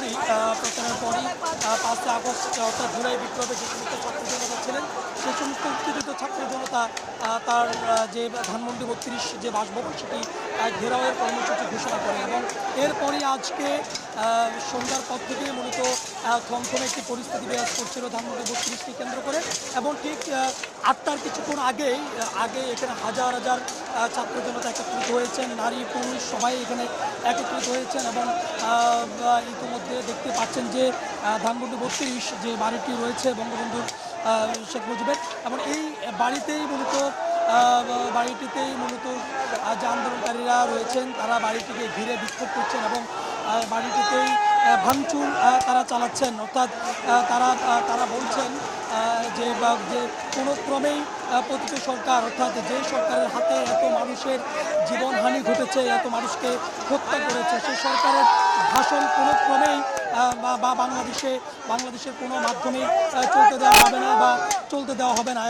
পরই প্রচারের পরই 5 আগস্ট অর্থাৎ জুলাই বিপ্লবে যে সমস্ত ছাত্র জনতা ছিলেন সেই সমস্ত উত্তেজিত ছাত্র জনতা তার যে ধানমন্ডি ৩২ যে বাসভবন সেটি ঘেরাওয়ের কর্মসূচি ঘোষণা করে এবং এরপরই আজকে সন্ধ্যার পর থেকে মূলত থমথমে একটি পরিস্থিতি বিরাজ করছিল ধানমন্ডি ৩২টি কেন্দ্র করে এবং ঠিক ৮টার কিছুক্ষণ আগে এখানে হাজার হাজার ছাত্র জনতা একত্রিত হয়েছেন, নারী পুরুষ সবাই এখানে একত্রিত হয়েছেন এবং ইতিমধ্যে দেখতে পাচ্ছেন যে ধানমন্ডি ৩২ যে বাড়িটি রয়েছে বঙ্গবন্ধু শেখ মুজিবের এবং এই বাড়িতেই মূলত যে আন্দোলনকারীরা রয়েছেন তারা বাড়িটিকে ঘিরে বিক্ষোভ করছেন এবং বাড়িটিতেই ভাঙচুর তারা চালাচ্ছেন। অর্থাৎ তারা বলছেন যে কোনো ক্রমেই পতিত সরকার অর্থাৎ যে সরকারের হাতে এত মানুষের জীবনহানি ঘটেছে, এত মানুষকে হত্যা করেছে, সেই সরকারের ভাষণ কোনো ক্রমেই বা বাংলাদেশের কোনো মাধ্যমেই চলতে দেওয়া হবে না বা চলতে দেওয়া হবে না।